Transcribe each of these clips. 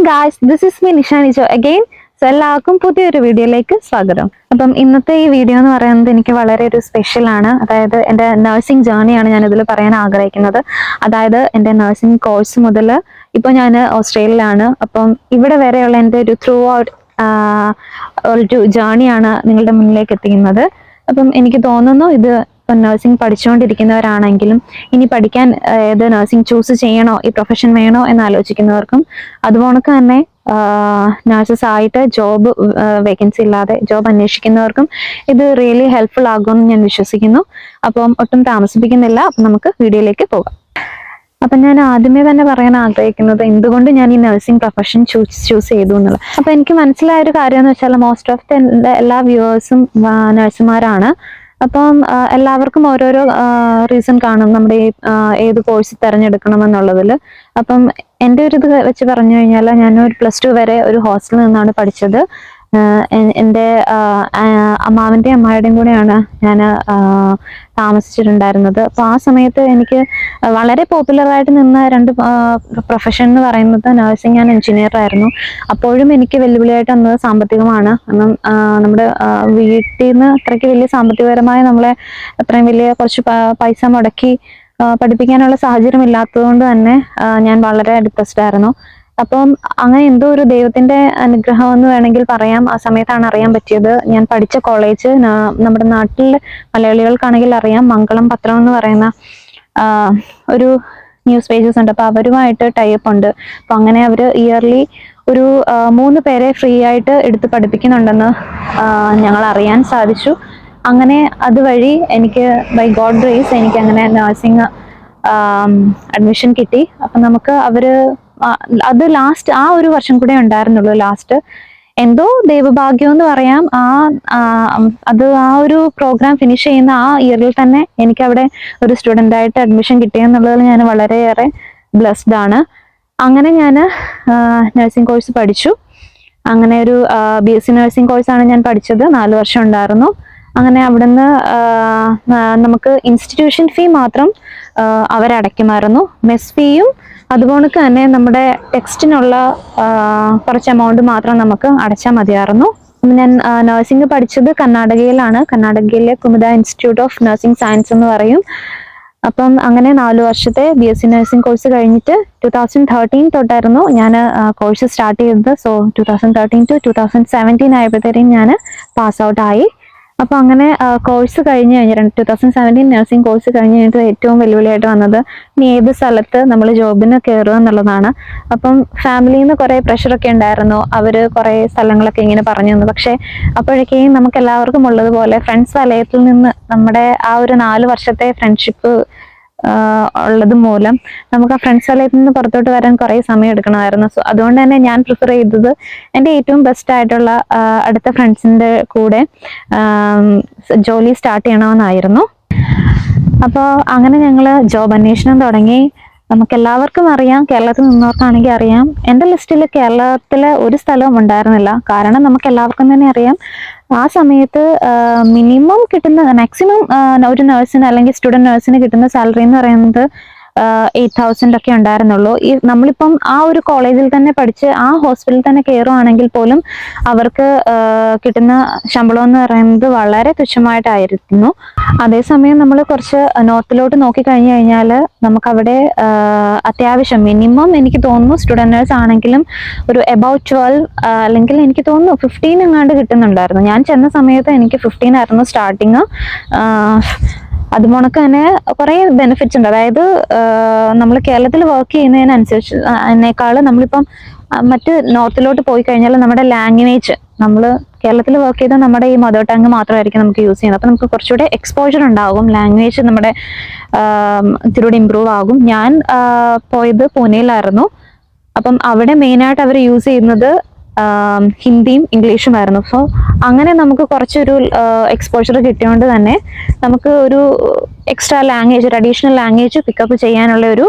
Guys, this is me നിഷാനിജോ again. So എല്ലാവർക്കും പുതിയൊരു വീഡിയോയിലേക്ക് സ്വാഗതം. അപ്പം ഇന്നത്തെ ഈ വീഡിയോ എന്ന് പറയുന്നത് എനിക്ക് വളരെ ഒരു സ്പെഷ്യൽ ആണ്. അതായത് എൻ്റെ നഴ്സിംഗ് ജേർണിയാണ് ഞാൻ ഇതിൽ പറയാൻ ആഗ്രഹിക്കുന്നത്. അതായത് എൻ്റെ നഴ്സിംഗ് കോഴ്സ് മുതൽ ഇപ്പോൾ ഞാൻ ഓസ്ട്രേലിയയിലാണ്. അപ്പം ഇവിടെ വരെയുള്ള എൻ്റെ ഒരു ത്രൂ ഔട്ട് ഒരു ജേർണിയാണ് നിങ്ങളുടെ മുന്നിലേക്ക് എത്തിക്കുന്നത്. അപ്പം എനിക്ക് തോന്നുന്നു ഇത് ഇപ്പം നഴ്സിംഗ് പഠിച്ചുകൊണ്ടിരിക്കുന്നവരാണെങ്കിലും ഇനി പഠിക്കാൻ ഏത് നഴ്സിംഗ് ചൂസ് ചെയ്യണോ, ഈ പ്രൊഫഷൻ വേണോ എന്ന് ആലോചിക്കുന്നവർക്കും, അതുപോലെ തന്നെ നഴ്സസ് ആയിട്ട് ജോബ് വേക്കൻസി ഇല്ലാതെ ജോബ് അന്വേഷിക്കുന്നവർക്കും ഇത് റിയലി ഹെൽപ്ഫുൾ ആകുമെന്ന് ഞാൻ വിശ്വസിക്കുന്നു. അപ്പം ഒട്ടും താമസിപ്പിക്കുന്നില്ല, അപ്പം നമുക്ക് വീഡിയോയിലേക്ക് പോകാം. അപ്പം ഞാൻ ആദ്യമേ തന്നെ പറയാൻ ആഗ്രഹിക്കുന്നത് എന്തുകൊണ്ട് ഞാൻ ഈ നഴ്സിംഗ് പ്രൊഫഷൻ ചൂസ് ചെയ്തു എന്നുള്ളത്. അപ്പം എനിക്ക് മനസ്സിലായ ഒരു കാര്യം എന്ന് വെച്ചാൽ മോസ്റ്റ് ഓഫ് എല്ലാ വ്യൂവേഴ്സും നഴ്സുമാരാണ്. അപ്പം എല്ലാവർക്കും ഓരോരോ റീസൺ കാണും നമ്മുടെ ഈ ഏത് കോഴ്സ് തിരഞ്ഞെടുക്കണമെന്നുള്ളതിൽ. അപ്പം എൻ്റെ ഒരു ഇത് വെച്ച് പറഞ്ഞു കഴിഞ്ഞാൽ ഞാനൊരു +2 വരെ ഒരു ഹോസ്റ്റലിൽ നിന്നാണ് പഠിച്ചത്. എൻ്റെ അമ്മാവൻ്റെ അമ്മായുടെയും കൂടെയാണ് ഞാൻ താമസിച്ചിട്ടുണ്ടായിരുന്നത്. അപ്പോൾ ആ സമയത്ത് എനിക്ക് വളരെ പോപ്പുലറായിട്ട് നിന്ന രണ്ട് പ്രൊഫഷൻ എന്ന് പറയുന്നത് നഴ്സിംഗ് ആൻഡ് എഞ്ചിനീയർ ആയിരുന്നു. അപ്പോഴും എനിക്ക് വെല്ലുവിളിയായിട്ട് വന്നത് സാമ്പത്തികമാണ്. കാരണം നമ്മുടെ വീട്ടിൽ നിന്ന് അത്രയ്ക്ക് വലിയ സാമ്പത്തികപരമായി നമ്മളെ അത്രയും വലിയ കുറച്ച് പൈസ മുടക്കി പഠിപ്പിക്കാനുള്ള സാഹചര്യം ഇല്ലാത്തതുകൊണ്ട് തന്നെ ഞാൻ വളരെ ഡിപ്രസ്ഡ് ആയിരുന്നു. അപ്പം അങ്ങനെ എന്തോ ഒരു ദൈവത്തിന്റെ അനുഗ്രഹം എന്ന് വേണമെങ്കിൽ പറയാം. ആ സമയത്താണ് അറിയാൻ പറ്റിയത്, ഞാൻ പഠിച്ച കോളേജ് നമ്മുടെ നാട്ടിൽ മലയാളികൾക്കാണെങ്കിൽ അറിയാം, മംഗളം പത്രം എന്ന് പറയുന്ന ഒരു ന്യൂസ് പേജസ് ഉണ്ട്. അപ്പൊ അവരുമായിട്ട് ടൈപ്പ് ഉണ്ട്. അപ്പൊ അങ്ങനെ അവര് ഇയർലി ഒരു 3 പേരെ ഫ്രീ ആയിട്ട് എടുത്ത് പഠിപ്പിക്കുന്നുണ്ടെന്ന് ഞങ്ങൾ അറിയാൻ സാധിച്ചു. അങ്ങനെ അതുവഴി എനിക്ക് ബൈ ഗോഡ് ഗ്രേസ് എനിക്ക് അങ്ങനെ നഴ്സിംഗ് അഡ്മിഷൻ കിട്ടി. അപ്പൊ നമുക്ക് അത് ലാസ്റ്റ് ആ ഒരു വർഷം കൂടെ ഉണ്ടായിരുന്നുള്ളൂ. ലാസ്റ്റ് എന്തോ ദൈവഭാഗ്യം എന്ന് പറയാം, ആ ഒരു പ്രോഗ്രാം ഫിനിഷ് ചെയ്യുന്ന ആ ഇയറിൽ തന്നെ എനിക്ക് അവിടെ ഒരു സ്റ്റുഡൻ്റ് ആയിട്ട് അഡ്മിഷൻ കിട്ടിയെന്നുള്ളതിൽ ഞാൻ വളരെയേറെ ബ്ലെസ്ഡ് ആണ്. അങ്ങനെ ഞാൻ നഴ്സിംഗ് കോഴ്സ് പഠിച്ചു. അങ്ങനെ ഒരു BSc നഴ്സിംഗ് കോഴ്സാണ് ഞാൻ പഠിച്ചത്. 4 വർഷം ഉണ്ടായിരുന്നു. അങ്ങനെ അവിടുന്ന് നമുക്ക് ഇൻസ്റ്റിറ്റ്യൂഷൻ ഫീ മാത്രം അവരടയ്ക്കുമായിരുന്നു. മെസ് ഫീയും അതുപോലെ തന്നെ നമ്മുടെ ടെക്സ്റ്റിനുള്ള കുറച്ച് എമൗണ്ട് മാത്രം നമുക്ക് അടച്ചാൽ മതിയായിരുന്നു. ഞാൻ നഴ്സിംഗ് പഠിച്ചത് കർണാടകയിലാണ്. കർണാടകയിലെ കുമുദ ഇൻസ്റ്റിറ്റ്യൂട്ട് ഓഫ് നഴ്സിംഗ് സയൻസ് എന്ന് പറയും. അപ്പം അങ്ങനെ 4 വർഷത്തെ BSc നഴ്സിംഗ് കോഴ്സ് കഴിഞ്ഞിട്ട് 2013 തൊട്ടായിരുന്നു ഞാൻ കോഴ്സ് സ്റ്റാർട്ട് ചെയ്തത്. സോ 2013 to 2017 ആയപ്പോഴത്തേക്കും ഞാൻ പാസ് ഔട്ട് ആയി. അപ്പൊ അങ്ങനെ കോഴ്സ് കഴിഞ്ഞ് 2017 നഴ്സിംഗ് കോഴ്സ് കഴിഞ്ഞ് കഴിഞ്ഞിട്ട് ഏറ്റവും വെല്ലുവിളിയായിട്ട് വന്നത് ഇനി ഏത് സ്ഥലത്ത് നമ്മൾ ജോബിന് കയറുക എന്നുള്ളതാണ്. അപ്പം ഫാമിലിയിൽ നിന്ന് കുറെ പ്രഷറൊക്കെ ഉണ്ടായിരുന്നു. അവര് കുറെ സ്ഥലങ്ങളൊക്കെ ഇങ്ങനെ പറഞ്ഞു തന്നു. പക്ഷെ അപ്പോഴേക്കും നമുക്ക് എല്ലാവർക്കും ഉള്ളതുപോലെ ഫ്രണ്ട്സ് വലയത്തിൽ നിന്ന് നമ്മുടെ ആ ഒരു 4 വർഷത്തെ ഫ്രണ്ട്ഷിപ്പ് ഉള്ളത് മൂലം നമുക്ക് ആ ഫ്രണ്ട്സ് വലയത്തിൽ നിന്ന് പുറത്തോട്ട് വരാൻ കുറെ സമയം എടുക്കണമായിരുന്നു. സോ അതുകൊണ്ട് തന്നെ ഞാൻ പ്രിഫർ ചെയ്തത് എൻ്റെ ഏറ്റവും ബെസ്റ്റ് ആയിട്ടുള്ള അടുത്ത ഫ്രണ്ട്സിൻ്റെ കൂടെ ജോലി സ്റ്റാർട്ട് ചെയ്യണമെന്നായിരുന്നു. അപ്പോൾ അങ്ങനെ ഞങ്ങൾ ജോബ് അന്വേഷണം തുടങ്ങി. നമുക്ക് എല്ലാവർക്കും അറിയാം, കേരളത്തിൽ നിന്നവർക്കാണെങ്കിൽ അറിയാം, എൻ്റെ ലിസ്റ്റിൽ കേരളത്തിലെ ഒരു സ്ഥലവും ഉണ്ടായിരുന്നില്ല. കാരണം നമുക്ക് എല്ലാവർക്കും തന്നെ അറിയാം, ആ സമയത്ത് മിനിമം കിട്ടുന്ന മാക്സിമം ഒരു നഴ്സിന് അല്ലെങ്കിൽ സ്റ്റുഡൻറ് നഴ്സിന് കിട്ടുന്ന സാലറി എന്ന് പറയുന്നത് 8,000 ഒക്കെ ഉണ്ടായിരുന്നുള്ളൂ. ഈ നമ്മളിപ്പം ആ ഒരു കോളേജിൽ തന്നെ പഠിച്ച് ആ ഹോസ്പിറ്റലിൽ തന്നെ കയറുവാണെങ്കിൽ പോലും അവർക്ക് കിട്ടുന്ന ശമ്പളം എന്ന് പറയുന്നത് വളരെ തുച്ഛമായിട്ടായിരുന്നു. അതേസമയം നമ്മൾ കുറച്ച് നോർത്തിലോട്ട് നോക്കിക്കഴിഞ്ഞു കഴിഞ്ഞാൽ നമുക്കവിടെ അത്യാവശ്യം മിനിമം എനിക്ക് തോന്നുന്നു സ്റ്റുഡൻറ് നേഴ്സ് ആണെങ്കിലും ഒരു about 12 അല്ലെങ്കിൽ എനിക്ക് തോന്നുന്നു 15 എങ്ങാണ്ട് കിട്ടുന്നുണ്ടായിരുന്നു. ഞാൻ ചെന്ന സമയത്ത് എനിക്ക് 15 ആയിരുന്നു സ്റ്റാർട്ടിങ്. അതുപോണക്ക് തന്നെ കുറെ ബെനിഫിറ്റ്സ് ഉണ്ട്. അതായത് നമ്മൾ കേരളത്തിൽ വർക്ക് ചെയ്യുന്നതിനനുസരിച്ച് അതിനേക്കാൾ നമ്മളിപ്പം മറ്റ് നോർത്തിലോട്ട് പോയി കഴിഞ്ഞാൽ നമ്മുടെ ലാംഗ്വേജ്, നമ്മൾ കേരളത്തിൽ വർക്ക് ചെയ്താൽ നമ്മുടെ ഈ മദർ ടങ് മാത്രമായിരിക്കും നമുക്ക് യൂസ് ചെയ്യുന്നത്. അപ്പം നമുക്ക് കുറച്ചുകൂടെ എക്സ്പോജർ ഉണ്ടാകും, ലാംഗ്വേജ് നമ്മുടെ ഇത്തിരി ഇമ്പ്രൂവ് ആകും. ഞാൻ പോയത് പൂനെയിലായിരുന്നു. അപ്പം അവിടെ മെയിനായിട്ട് അവർ യൂസ് ചെയ്യുന്നത് ഹിന്ദിയും ഇംഗ്ലീഷുമായിരുന്നു. സോ അങ്ങനെ നമുക്ക് കുറച്ചൊരു എക്സ്പോഷർ കിട്ടിയോണ്ട് തന്നെ നമുക്ക് ഒരു എക്സ്ട്രാ ലാംഗ്വേജ്, ഒരു അഡീഷണൽ ലാംഗ്വേജ് പിക്കപ്പ് ചെയ്യാനുള്ള ഒരു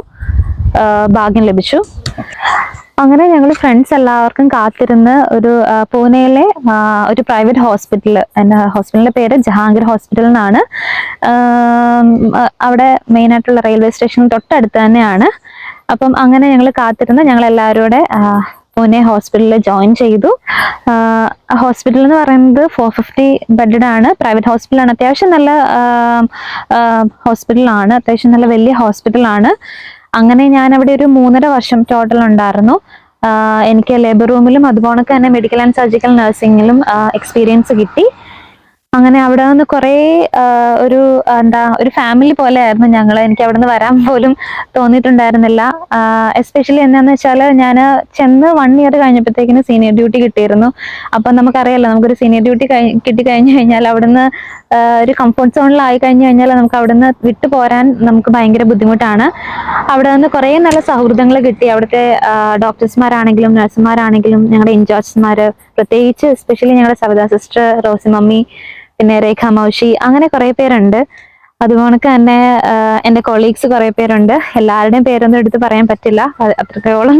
ഭാഗ്യം ലഭിച്ചു. അങ്ങനെ ഞങ്ങൾ ഫ്രണ്ട്സ് എല്ലാവർക്കും കാത്തിരുന്ന് ഒരു പൂനെയിലെ ഒരു പ്രൈവറ്റ് ഹോസ്പിറ്റൽ, എൻ്റെ ഹോസ്പിറ്റലിന്റെ പേര് ജഹാംഗീർ ഹോസ്പിറ്റൽ എന്നാണ്. അവിടെ മെയിനായിട്ടുള്ള റെയിൽവേ സ്റ്റേഷൻ തൊട്ടടുത്ത് തന്നെയാണ്. അപ്പം അങ്ങനെ ഞങ്ങൾ കാത്തിരുന്ന് ഞങ്ങൾ എല്ലാവരും കൂടെ പൂനെ ഹോസ്പിറ്റലിൽ ജോയിൻ ചെയ്തു. ഹോസ്പിറ്റൽ എന്ന് പറയുന്നത് 450 ബെഡഡ് ആണ്, പ്രൈവറ്റ് ഹോസ്പിറ്റലാണ്. അത്യാവശ്യം നല്ല ഹോസ്പിറ്റലാണ്, അത്യാവശ്യം നല്ല വലിയ ഹോസ്പിറ്റലാണ്. അങ്ങനെ ഞാൻ അവിടെ ഒരു 3.5 വർഷം ടോട്ടൽ ഉണ്ടായിരുന്നു. എനിക്ക് ലേബർ റൂമിലും അതുപോലെ തന്നെ മെഡിക്കൽ ആൻഡ് സർജിക്കൽ നഴ്സിംഗിലും എക്സ്പീരിയൻസ് കിട്ടി. അങ്ങനെ അവിടെ നിന്ന് കുറേ ഒരു ഫാമിലി പോലെ ആയിരുന്നു ഞങ്ങൾ. എനിക്ക് അവിടെ നിന്ന് വരാൻ പോലും തോന്നിയിട്ടുണ്ടായിരുന്നില്ല. എസ്പെഷ്യലി എന്താണെന്ന് വെച്ചാൽ ഞാൻ ചെന്ന് 1 ഇയർ കഴിഞ്ഞപ്പോഴത്തേക്കിന് സീനിയർ ഡ്യൂട്ടി കിട്ടിയിരുന്നു. അപ്പം നമുക്കറിയാലോ, നമുക്കൊരു സീനിയർ ഡ്യൂട്ടി കിട്ടിക്കഴിഞ്ഞു കഴിഞ്ഞാൽ അവിടുന്ന് ഒരു കംഫർട്ട് സോണിലായി കഴിഞ്ഞു കഴിഞ്ഞാൽ നമുക്ക് അവിടുന്ന് വിട്ടു പോരാൻ നമുക്ക് ഭയങ്കര ബുദ്ധിമുട്ടാണ്. അവിടെ നിന്ന് കുറേ നല്ല സൗഹൃദങ്ങൾ കിട്ടി. അവിടുത്തെ ഡോക്ടേഴ്സ്മാരാണെങ്കിലും നഴ്സുമാരാണെങ്കിലും ഞങ്ങളുടെ ഇൻചാർജ്മാർ, പ്രത്യേകിച്ച് എസ്പെഷ്യലി ഞങ്ങളുടെ സവിത സിസ്റ്റർ, റോസി മമ്മി, പിന്നെ രേഖ മൗഷി, അങ്ങനെ കുറേ പേരുണ്ട്. അതുപോലെ തന്നെ എൻ്റെ കൊളീഗ്സ് കുറേ പേരുണ്ട്. എല്ലാവരുടെയും പേരൊന്നും എടുത്ത് പറയാൻ പറ്റില്ല, അത്രത്തോളം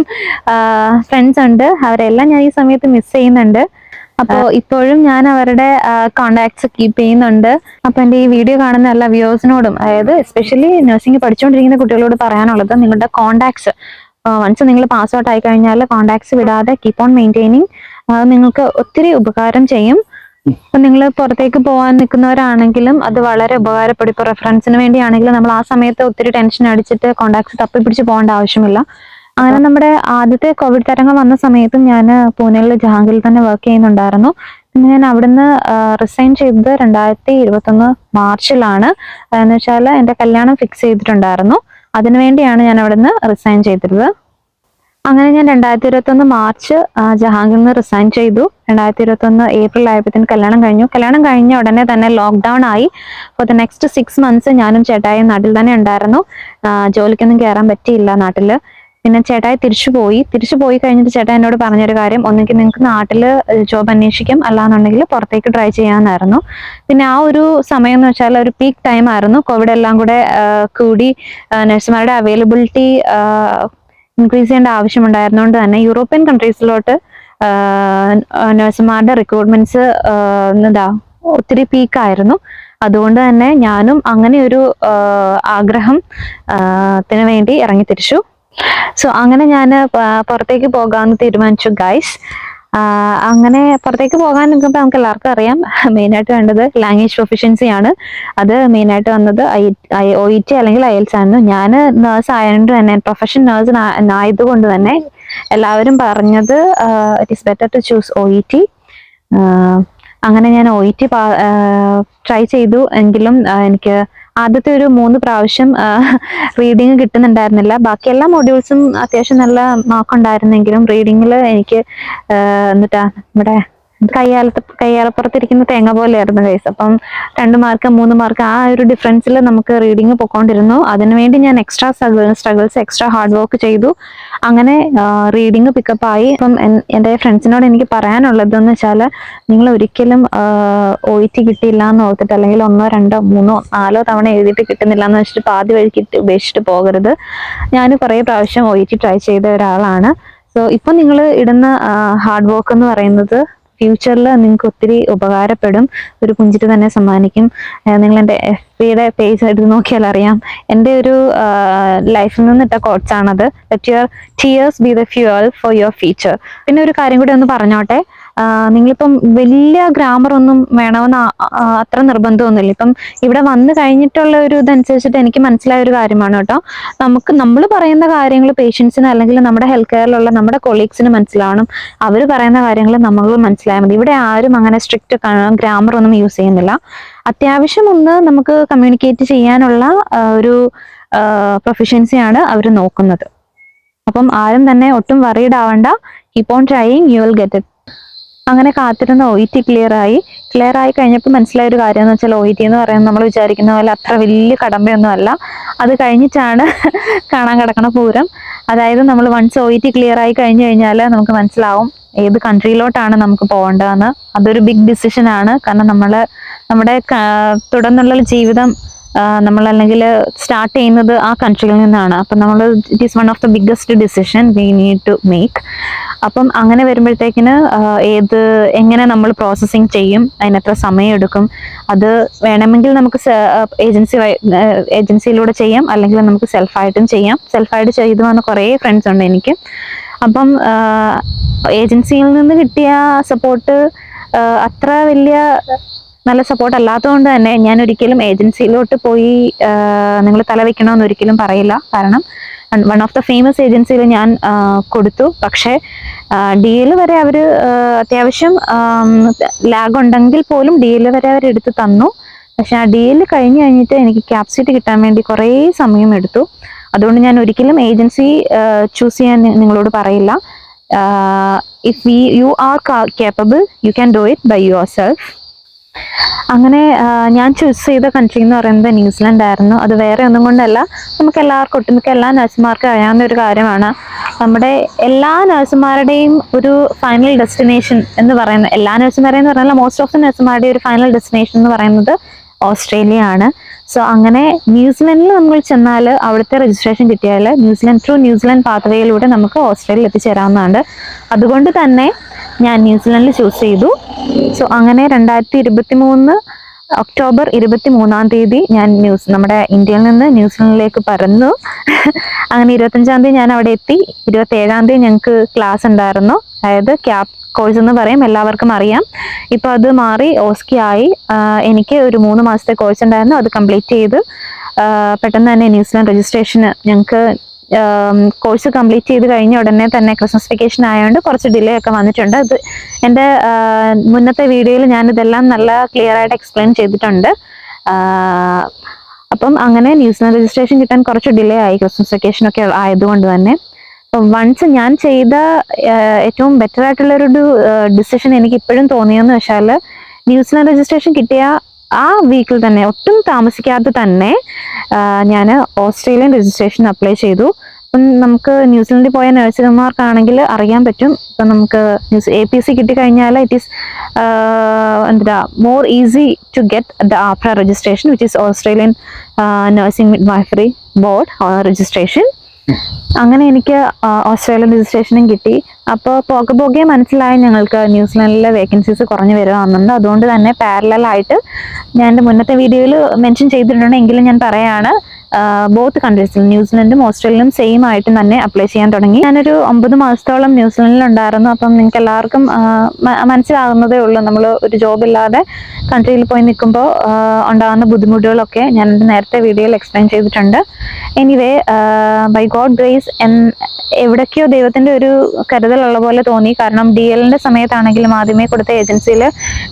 ഫ്രണ്ട്സ് ഉണ്ട്. അവരെല്ലാം ഞാൻ ഈ സമയത്ത് മിസ് ചെയ്യുന്നുണ്ട്. അപ്പോൾ ഇപ്പോഴും ഞാൻ അവരുടെ കോണ്ടാക്ട്സ് കീപ്പ് ചെയ്യുന്നുണ്ട്. അപ്പോൾ എൻ്റെ ഈ വീഡിയോ കാണുന്ന എല്ലാ വ്യൂവേഴ്സിനോടും, അതായത് എസ്പെഷ്യലി നഴ്സിംഗ് പഠിച്ചുകൊണ്ടിരിക്കുന്ന കുട്ടികളോട് പറയാനുള്ളത്, നിങ്ങളുടെ കോണ്ടാക്ട്സ് വൺസ് നിങ്ങൾ പാസ് ഔട്ട് ആയി കഴിഞ്ഞാൽ കോണ്ടാക്ട്സ് വിടാതെ കീപ്പ് ഓൺ മെയിൻറ്റെയിനിങ്. നിങ്ങൾക്ക് ഒത്തിരി ഉപകാരം ചെയ്യും. ഇപ്പൊ നിങ്ങൾ പുറത്തേക്ക് പോകാൻ നിൽക്കുന്നവരാണെങ്കിലും അത് വളരെ ഉപകാരപ്പെടും. ഇപ്പൊ റെഫറൻസിന് വേണ്ടിയാണെങ്കിലും നമ്മൾ ആ സമയത്ത് ഒത്തിരി ടെൻഷൻ അടിച്ചിട്ട് കോണ്ടാക്ട്സ് തപ്പിപ്പിടിച്ച് പോകേണ്ട ആവശ്യമില്ല. അങ്ങനെ നമ്മുടെ ആദ്യത്തെ കോവിഡ് തരംഗം വന്ന സമയത്തും ഞാൻ പൂനെയിൽ ജഹാംഗീറിൽ തന്നെ വർക്ക് ചെയ്യുന്നുണ്ടായിരുന്നു. പിന്നെ ഞാൻ അവിടുന്ന് റിസൈൻ ചെയ്തത് 2021 മാർച്ചിലാണ്. എന്ന് വെച്ചാൽ എൻ്റെ കല്യാണം ഫിക്സ് ചെയ്തിട്ടുണ്ടായിരുന്നു. അതിനുവേണ്ടിയാണ് ഞാൻ അവിടുന്ന് റിസൈൻ ചെയ്തിരുന്നത്. അങ്ങനെ ഞാൻ 2021 മാർച്ച് ജഹാംഗീറിൽ നിന്ന് റിസൈൻ ചെയ്തു. 2021 ഏപ്രിൽ ആയപ്പോഴത്തേന് കല്യാണം കഴിഞ്ഞു. കല്യാണം കഴിഞ്ഞ ഉടനെ തന്നെ ലോക്ക്ഡൗൺ ആയി. ഫോർ ദ നെക്സ്റ്റ് 6 months ഞാനും ചേട്ടായും നാട്ടിൽ തന്നെ ഉണ്ടായിരുന്നു. ജോലിക്കൊന്നും കയറാൻ പറ്റിയില്ല നാട്ടിൽ. പിന്നെ ചേട്ടായി തിരിച്ചു പോയി കഴിഞ്ഞിട്ട് ചേട്ടാ എന്നോട് പറഞ്ഞൊരു കാര്യം, ഒന്നുകിൽ നിങ്ങൾക്ക് നാട്ടിൽ ജോബ് അന്വേഷിക്കും, അല്ലാന്നുണ്ടെങ്കിൽ പുറത്തേക്ക് ട്രൈ ചെയ്യാമെന്നായിരുന്നു. പിന്നെ ആ ഒരു സമയം എന്ന് വെച്ചാൽ ഒരു പീക്ക് ടൈം ആയിരുന്നു. കോവിഡ് എല്ലാം കൂടെ കൂടി നഴ്സുമാരുടെ അവൈലബിലിറ്റി ഇൻക്രീസ് ചെയ്യേണ്ട ആവശ്യമുണ്ടായിരുന്നുകൊണ്ട് തന്നെ യൂറോപ്യൻ കൺട്രീസിലോട്ട് നഴ്സുമാരുടെ റിക്രൂട്ട്മെന്റ്സ് ഒത്തിരി പീക്കായിരുന്നു. അതുകൊണ്ട് തന്നെ ഞാനും അങ്ങനെ ഒരു ആഗ്രഹത്തിന് വേണ്ടി ഇറങ്ങിത്തിരിച്ചു. സോ അങ്ങനെ ഞാൻ പുറത്തേക്ക് പോകാമെന്ന് തീരുമാനിച്ചു ഗൈസ്. അങ്ങനെ പുറത്തേക്ക് പോകാൻ നിൽക്കുമ്പോൾ നമുക്ക് എല്ലാവർക്കും അറിയാം, മെയിനായിട്ട് വേണ്ടത് ലാംഗ്വേജ് പ്രൊഫിഷ്യൻസി ആണ്. അത് മെയിനായിട്ട് വന്നത് OET അല്ലെങ്കിൽ IELTS ആയിരുന്നു. ഞാൻ നേഴ്സ് ആയതുകൊണ്ട് തന്നെ, പ്രൊഫഷൻ നേഴ്സ് ആയതുകൊണ്ട് തന്നെ എല്ലാവരും പറഞ്ഞത് it is better to choose OET. അങ്ങനെ ഞാൻ OET ട്രൈ ചെയ്തു. എങ്കിലും എനിക്ക് ആദ്യത്തെ ഒരു 3 പ്രാവശ്യം റീഡിങ് കിട്ടുന്നുണ്ടായിരുന്നില്ല. ബാക്കി എല്ലാ മോഡ്യൂൾസും അത്യാവശ്യം നല്ല മാർക്ക് ഉണ്ടായിരുന്നെങ്കിലും റീഡിങ്ങിൽ എനിക്ക് നമ്മുടെ കയ്യാലപ്പുറത്തിരിക്കുന്ന തേങ്ങ പോലെയായിരുന്നു ഗൈസ്. അപ്പം 2 മാർക്ക് 3 മാർക്ക് ആ ഒരു ഡിഫറൻസിൽ നമുക്ക് റീഡിങ് പൊക്കോണ്ടിരുന്നു. അതിനുവേണ്ടി ഞാൻ extra struggles extra hard work ചെയ്തു. അങ്ങനെ റീഡിങ് പിക്കപ്പ് ആയി. അപ്പം എൻ്റെ ഫ്രണ്ട്സിനോട് എനിക്ക് പറയാനുള്ളതെന്ന് വെച്ചാൽ, നിങ്ങൾ ഒരിക്കലും OET കിട്ടിയില്ല എന്ന് ഓർത്തിട്ട്, അല്ലെങ്കിൽ 1, 2, 3, 4 തവണ എഴുതിയിട്ട് കിട്ടുന്നില്ല എന്ന് വെച്ചിട്ട് പാതി വഴിക്ക് ഉപേക്ഷിച്ചിട്ട് പോകരുത്. ഞാൻ കുറേ പ്രാവശ്യം OET ട്രൈ ചെയ്ത ഒരാളാണ്. സോ ഇപ്പം നിങ്ങൾ ഇടുന്ന ഹാർഡ് വർക്ക് എന്ന് പറയുന്നത് ഫ്യൂച്ചറിൽ നിങ്ങൾക്ക് ഒത്തിരി ഉപകാരപ്പെടും, ഒരു പുഞ്ചിരി തന്നെ സമ്മാനിക്കും. നിങ്ങൾ എൻ്റെ FBയുടെ പേജ് എടുത്ത് നോക്കിയാൽ അറിയാം. എൻ്റെ ഒരു ലൈഫിൽ നിന്നിട്ട കോട്ട്സ് ആണത്. Let your tears B the fuel for your future. പിന്നെ ഒരു കാര്യം കൂടി ഒന്ന് പറഞ്ഞോട്ടെ, നിങ്ങളിപ്പം വലിയ ഗ്രാമർ ഒന്നും വേണമെന്ന് അത്ര നിർബന്ധമൊന്നുമില്ല. ഇപ്പം ഇവിടെ വന്നു കഴിഞ്ഞിട്ടുള്ള ഒരു ഇതനുസരിച്ചിട്ട് എനിക്ക് മനസ്സിലായ ഒരു കാര്യമാണ് കേട്ടോ. നമ്മൾ പറയുന്ന കാര്യങ്ങൾ പേഷ്യൻസിന് അല്ലെങ്കിൽ നമ്മുടെ ഹെൽത്ത് കെയറിലുള്ള നമ്മുടെ കൊളീഗ്സിന് മനസ്സിലാവണം. അവർ പറയുന്ന കാര്യങ്ങൾ നമ്മൾ മനസ്സിലായാൽ മതി. ഇവിടെ ആരും അങ്ങനെ സ്ട്രിക്റ്റ് ഗ്രാമർ ഒന്നും യൂസ് ചെയ്യുന്നില്ല. അത്യാവശ്യം ഒന്ന് നമുക്ക് കമ്മ്യൂണിക്കേറ്റ് ചെയ്യാനുള്ള ഒരു പ്രൊഫിഷ്യൻസിയാണ് അവർ നോക്കുന്നത്. അപ്പം ആരും തന്നെ ഒട്ടും വറീഡ് ആവണ്ട. Keep on trying, you will get it. അങ്ങനെ കാത്തിരുന്ന OET ക്ലിയർ ആയി കഴിഞ്ഞപ്പോൾ മനസ്സിലായ ഒരു കാര്യം എന്ന് വെച്ചാൽ, OET എന്ന് പറയുന്നത് നമ്മൾ വിചാരിക്കുന്ന പോലെ അത്ര വലിയ കടമ്പയൊന്നും അല്ല. അത് കഴിഞ്ഞിട്ടാണ് കാണാൻ കിടക്കണ പൂരം. അതായത് നമ്മൾ വൺസ് OET ക്ലിയർ ആയി കഴിഞ്ഞു കഴിഞ്ഞാൽ നമുക്ക് മനസ്സിലാവും ഏത് കൺട്രിയിലോട്ടാണ് നമുക്ക് പോകേണ്ടതെന്ന്. അതൊരു ബിഗ് ഡിസിഷൻ ആണ്. കാരണം നമ്മുടെ തുടർന്നുള്ള ജീവിതം നമ്മൾ അല്ലെങ്കിൽ സ്റ്റാർട്ട് ചെയ്യുന്നത് ആ കൺട്രിയിൽ നിന്നാണ്. അപ്പം it is one of the biggest decision we need to make. അപ്പം അങ്ങനെ വരുമ്പോഴത്തേക്കിന് എങ്ങനെ നമ്മൾ പ്രോസസ്സിങ് ചെയ്യും, അതിനെത്ര സമയം എടുക്കും, അത് വേണമെങ്കിൽ നമുക്ക് ഏജൻസിയിലൂടെ ചെയ്യാം, അല്ലെങ്കിൽ നമുക്ക് സെൽഫായിട്ടും ചെയ്യാം. സെൽഫായിട്ട് ചെയ്തു വന്ന കുറേ ഫ്രണ്ട്സ് ഉണ്ട് എനിക്ക്. അപ്പം ഏജൻസിയിൽ നിന്ന് കിട്ടിയ സപ്പോർട്ട് അത്ര വലിയ നല്ല സപ്പോർട്ട് അല്ലാത്തതുകൊണ്ട് തന്നെ ഞാൻ ഒരിക്കലും ഏജൻസിയിലോട്ട് പോയി നിങ്ങൾ തലവെക്കണമെന്ന് ഒരിക്കലും പറയില്ല. കാരണം വൺ ഓഫ് ദ ഫേമസ് ഏജൻസിയിൽ ഞാൻ കൊടുത്തു. പക്ഷേ DL വരെ അവർ അത്യാവശ്യം ലാഗ് ഉണ്ടെങ്കിൽ പോലും DL വരെ അവർ എടുത്ത് തന്നു. പക്ഷെ ആ DL കഴിഞ്ഞിട്ട് എനിക്ക് ക്യാപ്സിറ്റി കിട്ടാൻ വേണ്ടി കുറേ സമയം എടുത്തു. അതുകൊണ്ട് ഞാൻ ഒരിക്കലും ഏജൻസി ചൂസ് ചെയ്യാൻ നിങ്ങളോട് പറയില്ല. If you are capable you can do it by yourself. അങ്ങനെ ഞാൻ ചൂസ് ചെയ്ത കൺട്രി എന്ന് പറയുന്നത് ന്യൂസിലൻഡ് ആയിരുന്നു. അത് വേറെ ഒന്നും കൊണ്ടല്ല, നമുക്ക് എല്ലാവർക്കും ഒട്ടുമിക്ക എല്ലാ നഴ്സുമാർക്കും അറിയാവുന്ന ഒരു കാര്യമാണ്. നമ്മുടെ എല്ലാ നഴ്സുമാരുടെയും ഒരു ഫൈനൽ ഡെസ്റ്റിനേഷൻ എന്ന് പറയുന്നത്, എല്ലാ നഴ്സുമാരെയും എന്ന് പറഞ്ഞാൽ മോസ്റ്റ് ഓഫ് ദ നഴ്സുമാരുടെ ഒരു ഫൈനൽ ഡെസ്റ്റിനേഷൻ എന്ന് പറയുന്നത് ഓസ്ട്രേലിയ ആണ്. സോ അങ്ങനെ ന്യൂസിലൻഡിൽ നമ്മൾ ചെന്നാൽ അവിടുത്തെ രജിസ്ട്രേഷൻ കിട്ടിയാൽ ന്യൂസിലൻഡ് പാത്വേയിലൂടെ നമുക്ക് ഓസ്ട്രേലിയയിൽ എത്തിച്ചേരാവുന്നതാണ്. അതുകൊണ്ട് തന്നെ ഞാൻ ന്യൂസിലൻഡിൽ ചൂസ് ചെയ്തു. സോ അങ്ങനെ 2023 ഒക്ടോബർ 23 ഞാൻ നമ്മുടെ ഇന്ത്യയിൽ നിന്ന് ന്യൂസിലൻഡിലേക്ക് പറന്നു. അങ്ങനെ 25 ഞാൻ അവിടെ എത്തി. 27 ഞങ്ങൾക്ക് ക്ലാസ് ഉണ്ടായിരുന്നു. അതായത് ക്യാപ് കോഴ്സ് എന്ന് പറയും, എല്ലാവർക്കും അറിയാം. ഇപ്പൊ അത് മാറി ഓസ്കി ആയി. എനിക്ക് ഒരു 3 മാസത്തെ കോഴ്സ് ഉണ്ടായിരുന്നു. അത് കംപ്ലീറ്റ് ചെയ്ത് പെട്ടെന്ന് തന്നെ ന്യൂസിലൻഡ് രജിസ്ട്രേഷന് ഞങ്ങൾക്ക് കോഴ്സ് കംപ്ലീറ്റ് ചെയ്ത് കഴിഞ്ഞ ഉടനെ തന്നെ ക്രിസ്മസ് വെക്കേഷൻ ആയതുകൊണ്ട് കുറച്ച് ഡിലേ ഒക്കെ വന്നിട്ടുണ്ട്. അത് എൻ്റെ മുന്നത്തെ വീഡിയോയിൽ ഞാനിതെല്ലാം നല്ല ക്ലിയർ ആയിട്ട് എക്സ്പ്ലെയിൻ ചെയ്തിട്ടുണ്ട്. അപ്പം അങ്ങനെ ന്യൂസിലൻഡ് രജിസ്ട്രേഷൻ കിട്ടാൻ കുറച്ച് ഡിലേ ആയി, ക്രിസ്മസ് വെക്കേഷൻ ഒക്കെ ആയതുകൊണ്ട് തന്നെ. വൺസ് ഞാൻ ചെയ്ത ഏറ്റവും ബെറ്റർ ആയിട്ടുള്ളൊരു ഡിസിഷൻ എനിക്ക് ഇപ്പോഴും തോന്നിയെന്ന് വെച്ചാൽ, ന്യൂസിലൻഡ് രജിസ്ട്രേഷൻ കിട്ടിയ ആ വീക്കിൽ തന്നെ, ഒട്ടും താമസിക്കാതെ തന്നെ ഞാൻ ഓസ്ട്രേലിയൻ രജിസ്ട്രേഷൻ അപ്ലൈ ചെയ്തു. അപ്പം നമുക്ക് ന്യൂസിലൻഡിൽ പോയ നഴ്സുമാർക്കാണെങ്കിൽ അറിയാൻ പറ്റും. ഇപ്പം നമുക്ക് APC കിട്ടിക്കഴിഞ്ഞാൽ it is more easy to get the after registration which is Australian nursing midwifery board registration. അങ്ങനെ എനിക്ക് ഓസ്ട്രേലിയൻ രജിസ്ട്രേഷനും കിട്ടി. അപ്പോൾ പോകെ മനസ്സിലായി ഞങ്ങൾക്ക് ന്യൂസിലൻഡിലെ വേക്കൻസീസ് കുറഞ്ഞു വരുവാണെന്നുണ്ട്. അതുകൊണ്ട് തന്നെ പാരലലായിട്ട് ഞാൻ എൻ്റെ മുന്നത്തെ വീഡിയോയിൽ മെൻഷൻ ചെയ്തിട്ടുണ്ട്, എങ്കിലും ഞാൻ പറയാണ്, ബോത്ത് കൺട്രീസിൽ ന്യൂസിലൻഡും ഓസ്ട്രേലിയയും സെയിം ആയിട്ട് തന്നെ അപ്ലൈ ചെയ്യാൻ തുടങ്ങി. ഞാനൊരു 9 മാസത്തോളം ന്യൂസിലൻഡിൽ ഉണ്ടായിരുന്നു. അപ്പം നിങ്ങൾക്ക് എല്ലാവർക്കും മനസ്സിലാകുന്നതേ ഉള്ളൂ, നമ്മൾ ഒരു ജോബ് ഇല്ലാതെ കൺട്രിയിൽ പോയി നിൽക്കുമ്പോൾ ഉണ്ടാകുന്ന ബുദ്ധിമുട്ടുകളൊക്കെ ഞാൻ നേരത്തെ വീഡിയോയിൽ എക്സ്പ്ലെയിൻ ചെയ്തിട്ടുണ്ട്. എനിവേ, ബൈ ഗോഡ് ഗ്രേസ് എവിടേക്കോ ദൈവത്തിന്റെ ഒരു കരുതലുള്ള പോലെ തോന്നി. കാരണം DLന്റെ സമയത്താണെങ്കിലും ആദ്യമേ കൊടുത്ത ഏജൻസിയിൽ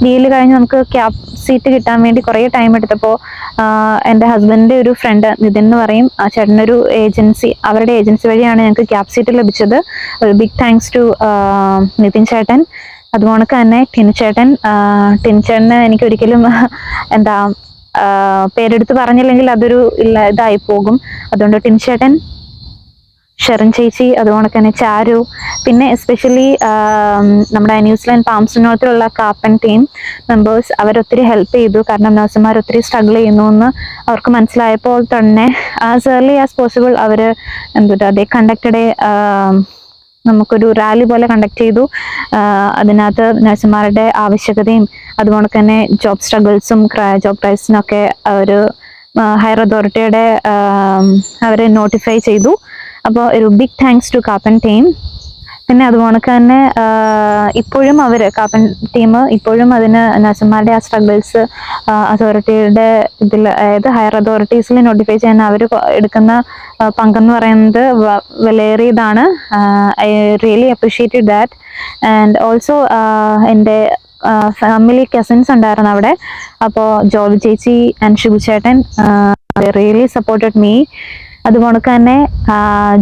DL കഴിഞ്ഞ് നമുക്ക് ക്യാപ് സീറ്റ് കിട്ടാൻ വേണ്ടി കുറേ ടൈം എടുത്തപ്പോൾ എൻ്റെ ഹസ്ബൻഡിന്റെ ഒരു ഫ്രണ്ട് നിതിൻ എന്ന് പറയും, ആ ചേട്ടനൊരു ഏജൻസി, അവരുടെ ഏജൻസി വഴിയാണ് ഞങ്ങൾക്ക് ക്യാപ് സീറ്റ് ലഭിച്ചത്. ഒരു ബിഗ് താങ്ക്സ് ടു നിതിൻ ചേട്ടൻ. അതുപോലെ തന്നെ ടിൻചേട്ടന് എനിക്ക് ഒരിക്കലും പേരെടുത്ത് പറഞ്ഞില്ലെങ്കിൽ അതൊരു ഇതായി പോകും. അതുകൊണ്ട് ടിൻചേട്ടൻ, ഷെറിൻ ചേച്ചി, അതുപോലെ തന്നെ ചാരു, പിന്നെ എസ്പെഷ്യലി നമ്മുടെ ന്യൂസിലൻഡ് പാംസ്റ്റനോത്തിലുള്ള കാപ്പൻ ടീം മെമ്പേഴ്സ്, അവരൊത്തിരി ഹെൽപ്പ് ചെയ്തു. കാരണം നഴ്സുമാർ ഒത്തിരി സ്ട്രഗിൾ ചെയ്യുന്നു എന്ന് അവർക്ക് മനസ്സിലായപ്പോൾ തന്നെ ആസ് ഏർലി ആസ് പോസിബിൾ അവർ ദേ കണ്ടക്റ്റഡ് നമുക്കൊരു റാലി പോലെ കണ്ടക്ട് ചെയ്തു. അതിനകത്ത് നഴ്സുമാരുടെ ആവശ്യകതയും അതുപോലെ തന്നെ ജോബ് സ്ട്രഗിൾസും ജോബ് പ്രൈസിനൊക്കെ ഒരു ഹയർ അതോറിറ്റിയുടെ അവരെ നോട്ടിഫൈ ചെയ്തു. അപ്പോൾ ഒരു big thanks to Kappan team. പിന്നെ അതുപോലെ തന്നെ ഇപ്പോഴും കാപ്പൻ ടീം ഇപ്പോഴും അതിന് നഴ്സുമാരുടെ ആ സ്ട്രഗിൾസ് അതോറിറ്റിയുടെ ഇതിൽ, അതായത് ഹയർ അതോറിറ്റീസിൽ നോട്ടിഫൈ ചെയ്യാൻ അവർ എടുക്കുന്ന പങ്കെന്ന് പറയുന്നത് വിലയേറിയതാണ്. I really appreciated that. And also എൻ്റെ ഫാമിലി കസിൻസ് ഉണ്ടായിരുന്നു അവിടെ. അപ്പോൾ ജോബി ചേച്ചി ആൻഡ് ഷിബു ചേട്ടൻ റിയലി സപ്പോർട്ടഡ് മീ. അതുപോലെ തന്നെ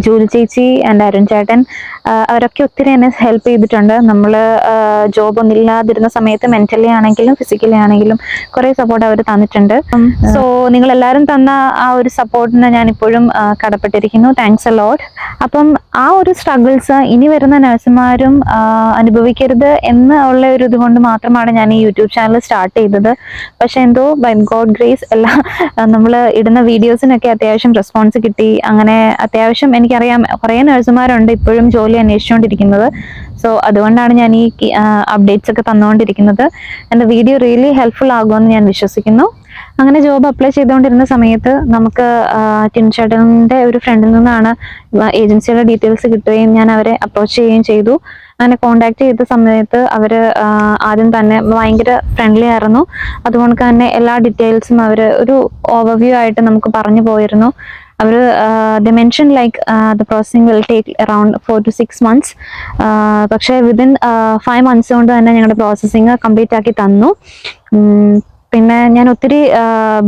ജൂലി ചേച്ചി ആൻഡ് അരുൺ ചേട്ടൻ, അവരൊക്കെ ഒത്തിരി എന്നെ ഹെൽപ്പ് ചെയ്തിട്ടുണ്ട്. നമ്മൾ ജോബ് ഒന്നും ഇല്ലാതിരുന്ന സമയത്ത് മെന്റലി ആണെങ്കിലും ഫിസിക്കലി ആണെങ്കിലും കുറെ സപ്പോർട്ട് അവർ തന്നിട്ടുണ്ട്. സോ നിങ്ങൾ എല്ലാവരും തന്ന ആ ഒരു സപ്പോർട്ടിന് ഞാൻ ഇപ്പോഴും കടപ്പെട്ടിരിക്കുന്നു. Thanks a lot. അപ്പം ആ ഒരു സ്ട്രഗിൾസ് ഇനി വരുന്ന നഴ്സുമാരും അനുഭവിക്കരുത് എന്ന് ഉള്ള ഒരു ഇതുകൊണ്ട് മാത്രമാണ് ഞാൻ ഈ യൂട്യൂബ് ചാനൽ സ്റ്റാർട്ട് ചെയ്തത്. പക്ഷെ എന്തോ ബൈ ഗോഡ് ഗ്രേസ് നമ്മൾ ഇടുന്ന വീഡിയോസിനൊക്കെ അത്യാവശ്യം റെസ്പോൺസ് കിട്ടി. അങ്ങനെ അത്യാവശ്യം എനിക്കറിയാം കുറേ നഴ്സുമാരുണ്ട് ഇപ്പോഴും ജോലി അന്വേഷിച്ചുകൊണ്ടിരിക്കുന്നത്. സോ അതുകൊണ്ടാണ് ഞാൻ ഈ അപ്ഡേറ്റ്സ് ഒക്കെ തന്നുകൊണ്ടിരിക്കുന്നത്. എൻ്റെ വീഡിയോ റിയലി ഹെൽപ്ഫുൾ ആകുമെന്ന് ഞാൻ വിശ്വസിക്കുന്നു. അങ്ങനെ ജോബ് അപ്ലൈ ചെയ്തുകൊണ്ടിരുന്ന സമയത്ത് നമുക്ക് ടിൻചേട്ടൻ്റെ ഒരു ഫ്രണ്ടിൽ നിന്നാണ് ഏജൻസിയുടെ ഡീറ്റെയിൽസ് കിട്ടുകയും ഞാൻ അവരെ അപ്രോച്ച് ചെയ്യുകയും ചെയ്തു. അങ്ങനെ കോണ്ടാക്ട് ചെയ്ത സമയത്ത് അവർ ആദ്യം തന്നെ ഭയങ്കര ഫ്രണ്ട്ലി ആയിരുന്നു. അതുകൊണ്ട് തന്നെ എല്ലാ ഡീറ്റെയിൽസും അവർ ഒരു ഓവർവ്യൂ ആയിട്ട് നമുക്ക് പറഞ്ഞു പോയിരുന്നു. അവർ the mention like the processing will take around 4 to 6 months. പക്ഷേ വിതിൻ 5 months കൊണ്ട് തന്നെ ഞങ്ങളുടെ പ്രോസസ്സിങ് കംപ്ലീറ്റ് ആക്കി തന്നു. പിന്നെ ഞാൻ ഒത്തിരി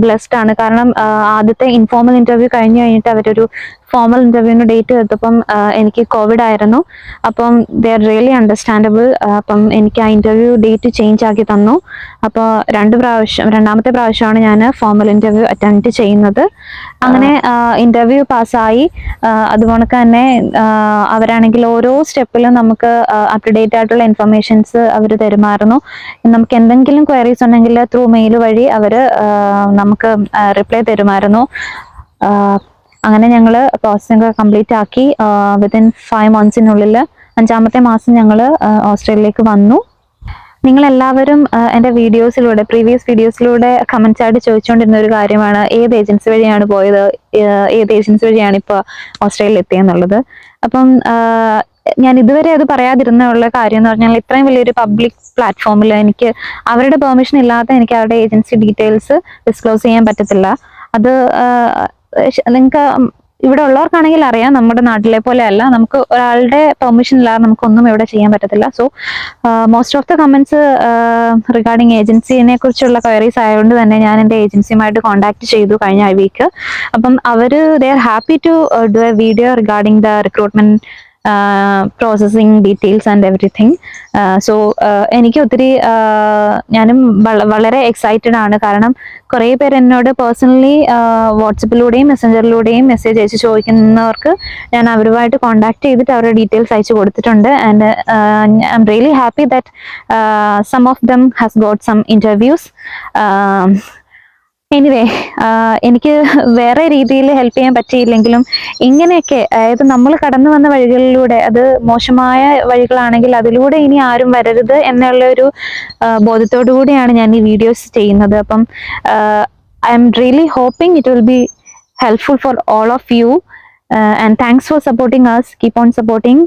ബ്ലെസ്ഡ് ആണ്. കാരണം ആദ്യത്തെ ഇൻഫോർമൽ ഇന്റർവ്യൂ കഴിഞ്ഞിട്ട് അവരൊരു ഫോർമൽ ഇന്റർവ്യൂവിന് ഡേറ്റ് എടുത്തപ്പം എനിക്ക് കോവിഡ് ആയിരുന്നു. അപ്പം ദേ ആർ റിയലി അണ്ടർസ്റ്റാൻഡബിൾ. അപ്പം എനിക്ക് ആ ഇന്റർവ്യൂ ഡേറ്റ് ചേഞ്ച് ആക്കി തന്നു. അപ്പോൾ രണ്ടാമത്തെ പ്രാവശ്യമാണ് ഞാൻ ഫോർമൽ ഇന്റർവ്യൂ അറ്റൻഡ് ചെയ്യുന്നത്. അങ്ങനെ ഇന്റർവ്യൂ പാസ്സായി. അതുപോലെ തന്നെ അവരാണെങ്കിൽ ഓരോ സ്റ്റെപ്പിലും നമുക്ക് അപ് ടു ഡേറ്റ് ആയിട്ടുള്ള ഇൻഫർമേഷൻസ് അവർ തരുമായിരുന്നു. നമുക്ക് എന്തെങ്കിലും ക്വയറീസ് ഉണ്ടെങ്കിൽ ത്രൂ മെയിൽ വഴി അവർ നമുക്ക് റിപ്ലൈ തരുമായിരുന്നു. അങ്ങനെ ഞങ്ങൾ പ്രോസസ്സിംഗ് കംപ്ലീറ്റ് ആക്കി. വിത്തിൻ 5 months അഞ്ചാമത്തെ മാസം ഞങ്ങൾ ഓസ്ട്രേലിയയിലേക്ക് വന്നു. നിങ്ങളെല്ലാവരും എൻ്റെ പ്രീവിയസ് വീഡിയോസിലൂടെ കമൻസ് ആയിട്ട് ചോദിച്ചുകൊണ്ടിരുന്ന ഒരു കാര്യമാണ് ഏത് ഏജൻസി വഴിയാണ് പോയത്, ഏത് ഏജൻസി വഴിയാണ് ഇപ്പോൾ ഓസ്ട്രേലിയയിൽ എത്തിയെന്നുള്ളത്. അപ്പം ഞാൻ ഇതുവരെ അത് പറയാതിരുന്നുള്ള കാര്യം എന്ന് പറഞ്ഞാൽ ഇത്രയും വലിയൊരു പബ്ലിക് പ്ലാറ്റ്ഫോമിൽ എനിക്ക് അവരുടെ പെർമിഷൻ ഇല്ലാതെ എനിക്ക് അവരുടെ ഏജൻസി ഡീറ്റെയിൽസ് ഡിസ്ക്ലോസ് ചെയ്യാൻ പറ്റത്തില്ല. അത് നിങ്ങൾക്ക് ഇവിടെ ഉള്ളവർക്കാണെങ്കിൽ അറിയാം, നമ്മുടെ നാട്ടിലെ പോലെ അല്ല. നമുക്ക് ഒരാളുടെ പെർമിഷൻ ഇല്ലാതെ നമുക്കൊന്നും ഇവിടെ ചെയ്യാൻ പറ്റത്തില്ല. So most of the comments regarding ഏജൻസിനെ കുറിച്ചുള്ള ക്വയറീസ് ആയതുകൊണ്ട് തന്നെ ഞാൻ എൻ്റെ ഏജൻസിയുമായിട്ട് കോൺടാക്ട് ചെയ്തു കഴിഞ്ഞ വീക്ക്. അപ്പം they are happy to do a video regarding the recruitment processing details and everything. So എനിക്ക് ഒത്തിരി ഞാനും വളരെ എക്സൈറ്റഡ് ആണ്. കാരണം കുറേ പേര് എന്നോട് പേഴ്സണലി വാട്സപ്പിലൂടെയും മെസ്സഞ്ചറിലൂടെയും മെസ്സേജ് അയച്ച് ചോദിക്കുന്നവർക്ക് ഞാൻ അവരുമായിട്ട് കോൺടാക്ട് ചെയ്തിട്ട് അവരുടെ ഡീറ്റെയിൽസ് അയച്ചു കൊടുത്തിട്ടുണ്ട്. And I'm really happy that some of them has got some interviews. Anyway, എനിക്ക് വേറെ രീതിയിൽ ഹെൽപ്പ് ചെയ്യാൻ പറ്റിയില്ലെങ്കിലും ഇങ്ങനെയൊക്കെ, അതായത് നമ്മൾ കടന്നു വന്ന വഴികളിലൂടെ, അത് മോശമായ വഴികളാണെങ്കിൽ അതിലൂടെ ഇനി ആരും വരരുത് എന്നുള്ള ഒരു ബോധത്തോടു കൂടിയാണ് ഞാൻ ഈ വീഡിയോസ് ചെയ്യുന്നത്. അപ്പം I'm really hoping it will be helpful for all of you, and thanks for supporting us. Keep on supporting.